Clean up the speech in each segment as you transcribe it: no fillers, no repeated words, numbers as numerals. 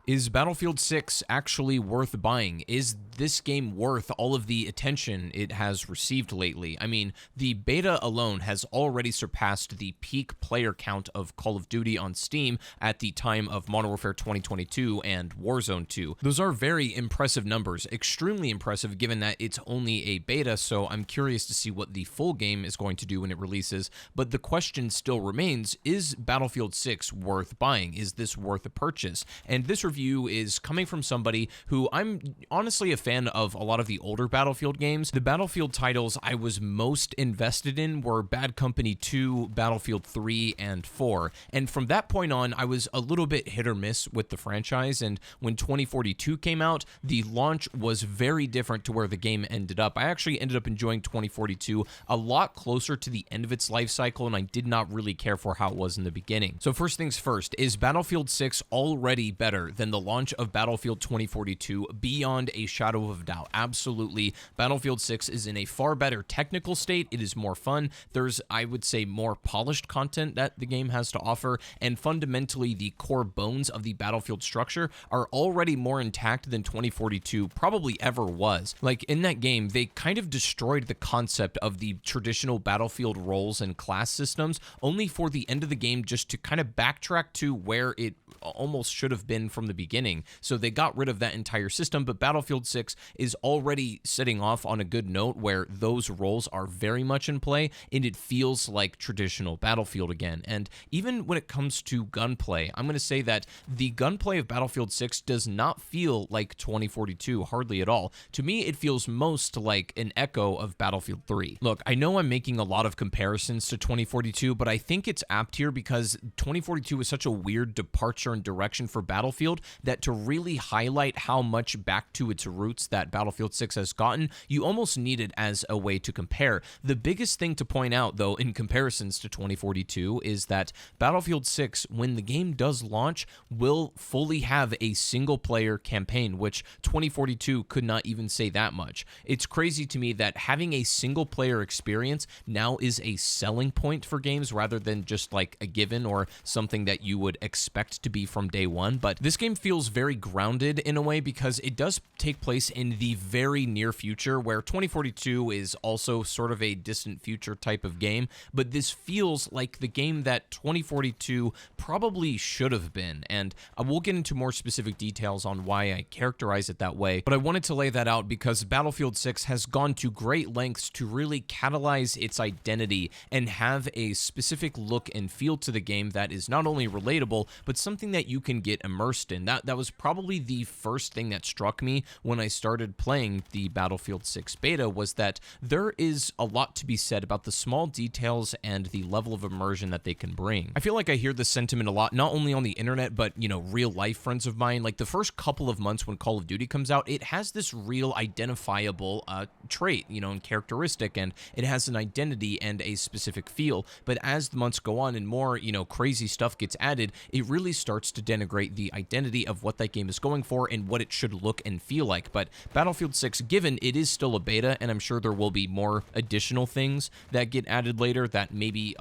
Is Battlefield 6 actually worth buying? Is this game worth all of the attention it has received lately? I mean, the beta alone has already surpassed the peak player count of Call of Duty on Steam at the time of Modern Warfare 2022 and Warzone 2. Those are very impressive numbers, extremely impressive given that it's only a beta, so I'm curious to see what the full game is going to do when it releases. But the question still remains, is Battlefield 6 worth buying? Is this worth a purchase? And this review is coming from somebody who I'm honestly a fan of a lot of the older Battlefield games. The Battlefield titles I was most invested in were Bad Company 2, Battlefield 3, and 4. And from that point on, I was a little bit hit or miss with the franchise. And when 2042 came out, the launch was very different to where the game ended up. I actually ended up enjoying 2042 a lot closer to the end of its life cycle, and I did not really care for how it was in the beginning. So first things first, is Battlefield 6 already better than the launch of Battlefield 2042 beyond a shadow of a doubt? Absolutely. Battlefield 6 is in a far better technical state. It is more fun. There's, I would say, more polished content that the game has to offer, and fundamentally the core bones of the Battlefield structure are already more intact than 2042 probably ever was. Like, in that game, they kind of destroyed the concept of the traditional Battlefield roles and class systems, only for the end of the game just to kind of backtrack to where it almost should have been from the beginning. So they got rid of that entire system, but Battlefield 6 is already setting off on a good note where those roles are very much in play, and it feels like traditional Battlefield again. And even when it comes to gunplay, I'm going to say that the gunplay of Battlefield 6 does not feel like 2042, hardly at all. To me, it feels most like an echo of Battlefield 3. Look, I know I'm making a lot of comparisons to 2042, but I think it's apt here because 2042 was such a weird departure and direction for Battlefield that to really highlight how much back to its roots that Battlefield 6 has gotten, you almost need it as a way to compare. The biggest thing to point out, though, in comparisons to 2042 is that Battlefield 6, when the game does launch, will fully have a single-player campaign, which 2042 could not even say that much. It's crazy to me that having a single-player experience now is a selling point for games rather than just like a given or something that you would expect to be from day one. But this game feels very grounded in a way because it does take place in the very near future, where 2042 is also sort of a distant future type of game, but this feels like the game that 2042 probably should have been. And we'll get into more specific details on why I characterize it that way, but I wanted to lay that out because Battlefield 6 has gone to great lengths to really catalyze its identity and have a specific look and feel to the game that is not only relatable, but something that you can get immersed in. That was probably the first thing that struck me when I started playing the Battlefield 6 beta, was that there is a lot to be said about the small details and the level of immersion that they can bring. I feel like I hear this sentiment a lot, not only on the internet, but, you know, real life friends of mine. Like, the first couple of months when Call of Duty comes out, it has this real identifiable trait, you know, and characteristic, and it has an identity and a specific feel. But as the months go on and more, you know, crazy stuff gets added, it really starts to denigrate the identity of what that game is going for and what it should look and feel like. But Battlefield 6, given it is still a beta, and I'm sure there will be more additional things that get added later that maybe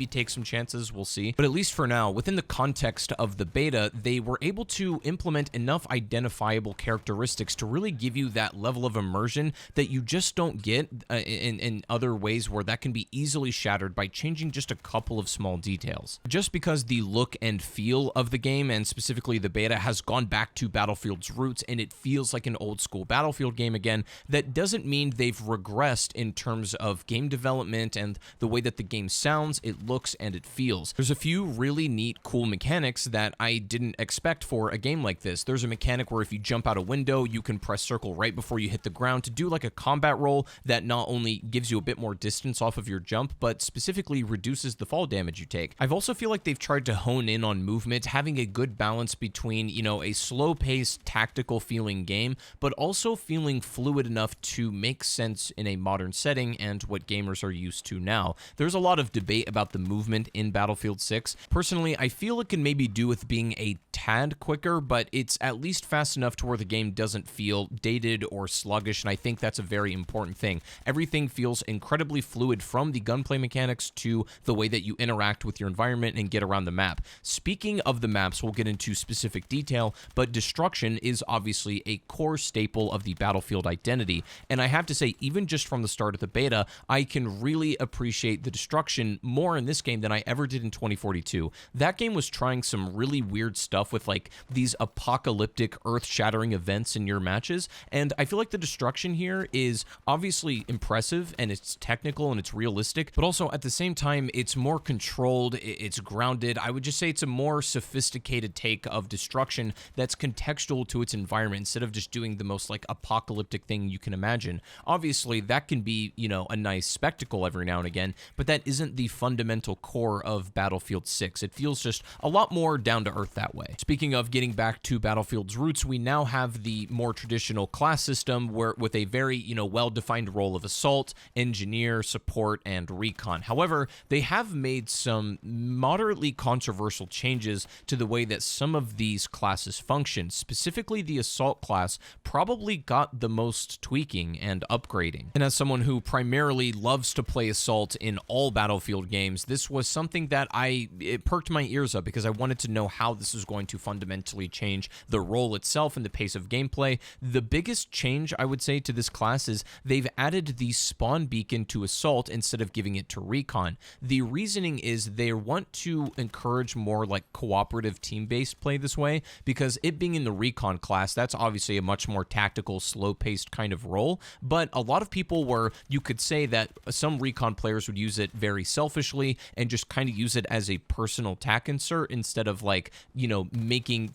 take some chances, we'll see. But at least for now, within the context of the beta, they were able to implement enough identifiable characteristics to really give you that level of immersion that you just don't get in other ways, where that can be easily shattered by changing just a couple of small details. Just because the look and feel of the game, and specifically the beta, has gone back to Battlefield's roots and it feels like an old school Battlefield game again, that doesn't mean they've regressed in terms of game development and the way that the game sounds, it looks, and it feels. There's a few really neat, cool mechanics that I didn't expect for a game like this. There's a mechanic where if you jump out a window, you can press circle right before you hit the ground to do like a combat roll that not only gives you a bit more distance off of your jump, but specifically reduces the fall damage you take. I've also feel like they've tried to hone in on movement, having a good balance between, you know, a slow-paced, tactical feeling game, but also feeling fluid enough to make sense in a modern setting and what gamers are used to now. There's a lot of debate about the movement in Battlefield 6. Personally, I feel it can maybe do with being a tad quicker, but it's at least fast enough to where the game doesn't feel dated or sluggish, and I think that's a very important thing. Everything feels incredibly fluid, from the gunplay mechanics to the way that you interact with your environment and get around the map. Speaking of the maps, we'll get into specific detail, but destruction is obviously a core staple of the Battlefield identity. And I have to say, even just from the start of the beta, I can really appreciate the destruction more in this game than I ever did in 2042. That game was trying some really weird stuff with like these apocalyptic, earth-shattering events in your matches, and I feel like the destruction here is obviously impressive and it's technical and it's realistic, but also at the same time, it's more controlled, it's grounded. I would just say it's a more sophisticated take of destruction that's contextual to its environment instead of just doing the most like apocalyptic thing you can imagine. Obviously, that can be, you know, a nice spectacle every now and again, but that isn't the fundamental core of Battlefield 6. It feels just a lot more down to earth that way. Speaking of getting back to Battlefield's roots, we now have the more traditional class system where with a very, you know, well-defined role of assault, engineer, support, and recon. However, they have made some moderately controversial changes to the way that some of these classes function. Specifically, the assault class probably got the most tweaking and upgrading. And as someone who primarily loves to play assault in all Battlefield games, this was something that it perked my ears up because I wanted to know how this is going to fundamentally change the role itself and the pace of gameplay. The biggest change I would say to this class is they've added the spawn beacon to assault instead of giving it to recon. The reasoning is they want to encourage more like cooperative team-based play this way, because it being in the recon class, that's obviously a much more tactical, slow-paced kind of role, but a lot of people were, you could say that some recon players would use it very selfishly and just kind of use it as a personal tack insert instead of like, you know,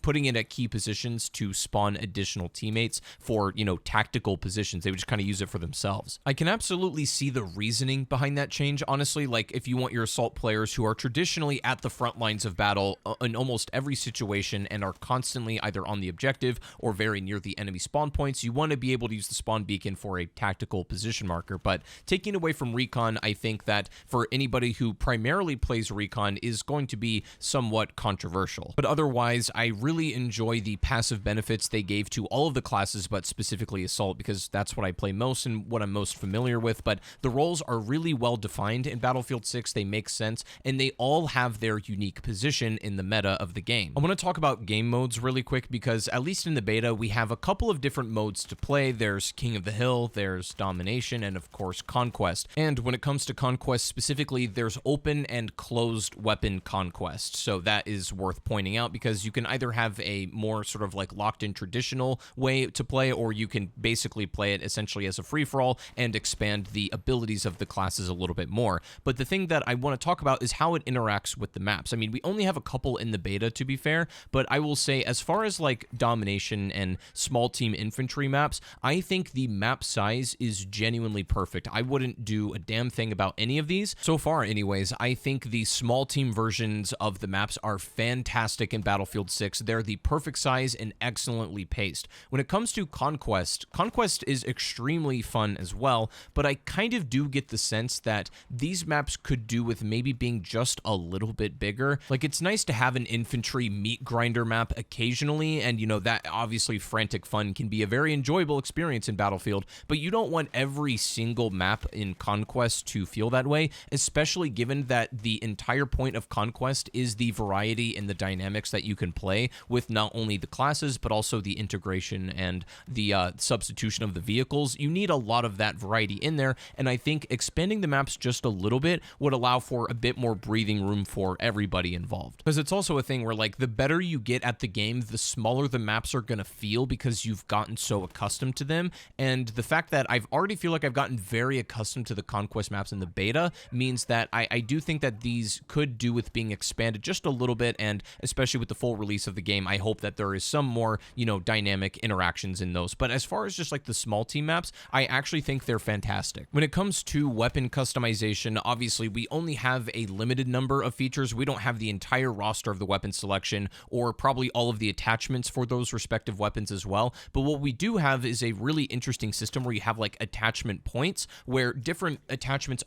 putting it at key positions to spawn additional teammates for, you know, tactical positions. They would just kind of use it for themselves. I can absolutely see the reasoning behind that change, honestly. Like, if you want your assault players who are traditionally at the front lines of battle in almost every situation and are constantly either on the objective or very near the enemy spawn points, you want to be able to use the spawn beacon for a tactical position marker. But taking away from recon, I think that for anybody who primarily plays recon is going to be somewhat controversial. But otherwise, I really enjoy the passive benefits they gave to all of the classes, but specifically assault, because that's what I play most and what I'm most familiar with. But the roles are really well defined in Battlefield 6. They make sense, and they all have their unique position in the meta of the game. I want to talk about game modes really quick, because at least in the beta, we have a couple of different modes to play. There's King of the Hill, there's Domination, and of course Conquest. And when it comes to Conquest specifically, there's open and closed weapon conquest. So that is worth pointing out, because you can either have a more sort of like locked in traditional way to play, or you can basically play it essentially as a free-for-all and expand the abilities of the classes a little bit more. But the thing that I want to talk about is how it interacts with the maps. I mean, we only have a couple in the beta, to be fair, but I will say, as far as like Domination and small team infantry maps, I think the map size is genuinely perfect. I wouldn't do a damn thing about any of these. So far, anyways, I think the small team versions of the maps are fantastic in Battlefield 6. They're the perfect size and excellently paced. When it comes to Conquest is extremely fun as well, but I kind of do get the sense that these maps could do with maybe being just a little bit bigger. Like, it's nice to have an infantry meat grinder map occasionally, and you know, that obviously frantic fun can be a very enjoyable experience in Battlefield, but you don't want every single map in Conquest to feel that way, especially given that the entire point of Conquest is the variety and the dynamics that you can play with not only the classes, but also the integration and the substitution of the vehicles. You need a lot of that variety in there, and I think expanding the maps just a little bit would allow for a bit more breathing room for everybody involved. Because it's also a thing where, like, the better you get at the game, the smaller the maps are going to feel because you've gotten so accustomed to them, and the fact that I've already feel like I've gotten very accustomed to the Conquest maps in the beta means that I do think that these could do with being expanded just a little bit, and especially with the full release of the game, I hope that there is some more, you know, dynamic interactions in those. But as far as just like the small team maps, I actually think they're fantastic. When it comes to weapon customization, obviously we only have a limited number of features. We don't have the entire roster of the weapon selection or probably all of the attachments for those respective weapons as well. But what we do have is a really interesting system where you have like attachment points, where different attachments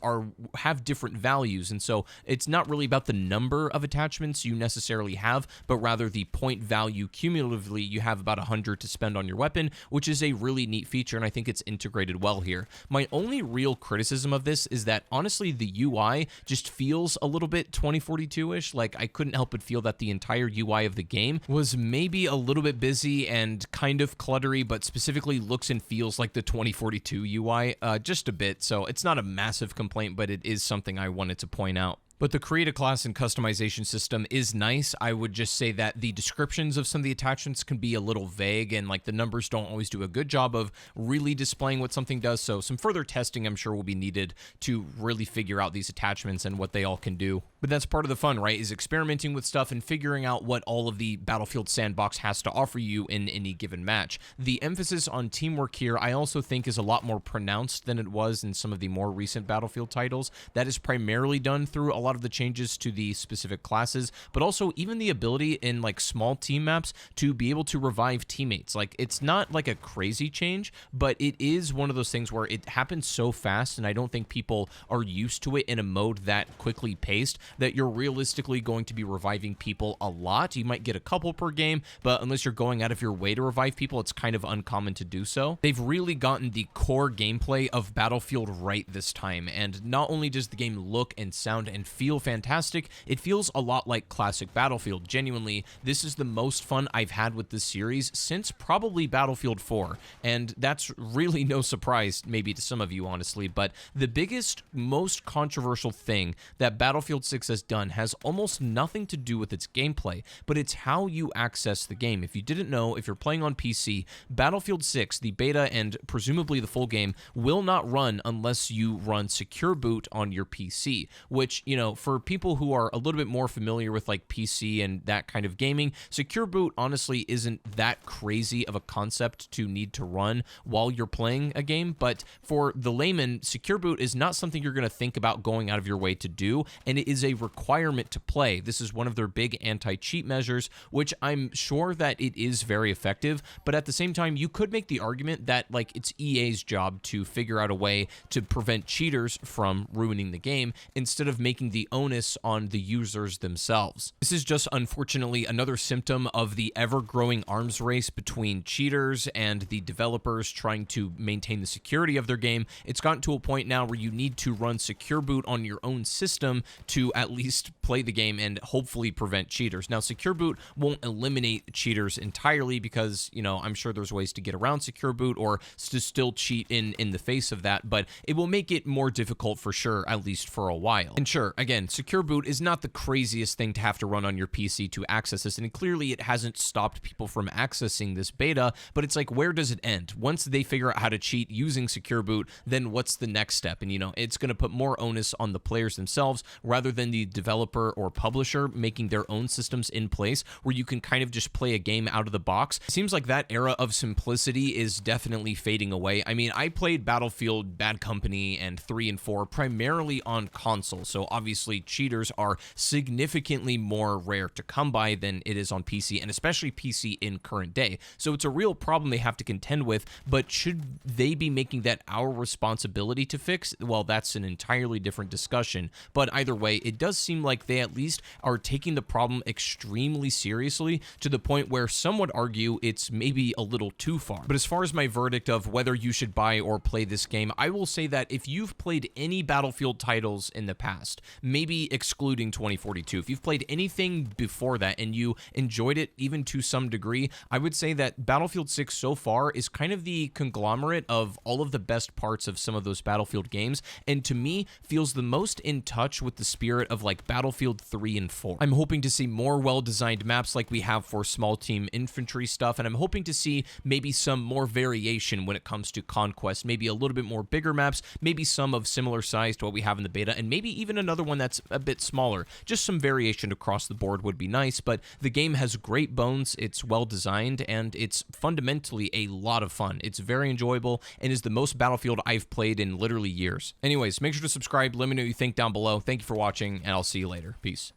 have different values, and so it's not really about the number of attachments you necessarily have, but rather the point value cumulatively. You have about 100 to spend on your weapon, which is a really neat feature, and I think it's integrated well here. My only real criticism of this is that honestly the UI just feels a little bit 2042-ish. Like, I couldn't help but feel that the entire UI of the game was maybe a little bit busy and kind of cluttery, but specifically looks and feels like the 2042 UI just a bit. So it's not a massive complaint, but it is something I wanted to point out. But the create a class and customization system is nice. I would just say that the descriptions of some of the attachments can be a little vague, and like the numbers don't always do a good job of really displaying what something does. So some further testing I'm sure will be needed to really figure out these attachments and what they all can do. But that's part of the fun, right? Is experimenting with stuff and figuring out what all of the Battlefield sandbox has to offer you in any given match. The emphasis on teamwork here, I also think, is a lot more pronounced than it was in some of the more recent Battlefield titles. That is primarily done through a lot of the changes to the specific classes, but also even the ability in like small team maps to be able to revive teammates. Like, it's not like a crazy change, but it is one of those things where it happens so fast, and I don't think people are used to it in a mode that quickly paced, that you're realistically going to be reviving people a lot. You might get a couple per game, but unless you're going out of your way to revive people, it's kind of uncommon to do so. They've really gotten the core gameplay of Battlefield right this time, and not only does the game look and sound and feel fantastic, it feels a lot like classic Battlefield. Genuinely, this is the most fun I've had with this series since probably Battlefield 4, and that's really no surprise maybe to some of you, honestly. But the biggest, most controversial thing that Battlefield 6 has done has almost nothing to do with its gameplay, but it's how you access the game. If you didn't know, if you're playing on PC, Battlefield 6, the beta and presumably the full game, will not run unless you run Secure Boot on your PC, which, you know, for people who are a little bit more familiar with like PC and that kind of gaming, Secure Boot honestly isn't that crazy of a concept to need to run while you're playing a game. But for the layman, Secure Boot is not something you're going to think about going out of your way to do, and it is a requirement to play. This is one of their big anti-cheat measures, which I'm sure that it is very effective, but at the same time, you could make the argument that like it's EA's job to figure out a way to prevent cheaters from ruining the game instead of making the onus on the users themselves. This is just unfortunately another symptom of the ever-growing arms race between cheaters and the developers trying to maintain the security of their game. It's gotten to a point now where you need to run Secure Boot on your own system to at least play the game and hopefully prevent cheaters. Now, Secure Boot won't eliminate cheaters entirely because, you know, I'm sure there's ways to get around Secure Boot or to still cheat in the face of that, but it will make it more difficult for sure, at least for a while. And sure, again, Secure Boot is not the craziest thing to have to run on your PC to access this, and clearly it hasn't stopped people from accessing this beta, but it's like, where does it end? Once they figure out how to cheat using Secure Boot, then what's the next step? And, you know, it's going to put more onus on the players themselves rather than the developer or publisher making their own systems in place where you can kind of just play a game out of the box. It seems like that era of simplicity is definitely fading away. I mean, I played Battlefield, Bad Company, and 3 and 4 primarily on console, so obviously cheaters are significantly more rare to come by than it is on PC, and especially PC in current day. So it's a real problem they have to contend with, but should they be making that our responsibility to fix? Well, that's an entirely different discussion, but either way, it does seem like they at least are taking the problem extremely seriously to the point where some would argue it's maybe a little too far. But as far as my verdict of whether you should buy or play this game, I will say that if you've played any Battlefield titles in the past, maybe excluding 2042, if you've played anything before that and you enjoyed it even to some degree, I would say that Battlefield 6 so far is kind of the conglomerate of all of the best parts of some of those Battlefield games, and to me feels the most in touch with the spirit of like Battlefield 3 and 4. I'm hoping to see more well-designed maps like we have for small team infantry stuff, and I'm hoping to see maybe some more variation when it comes to conquest, maybe a little bit more bigger maps, maybe some of similar size to what we have in the beta, and maybe even another one that's a bit smaller. Just some variation across the board would be nice, but the game has great bones, it's well designed, and it's fundamentally a lot of fun. It's very enjoyable and is the most Battlefield I've played in literally years. Anyways, make sure to subscribe, let me know what you think down below. Thank you for watching, and I'll see you later. Peace.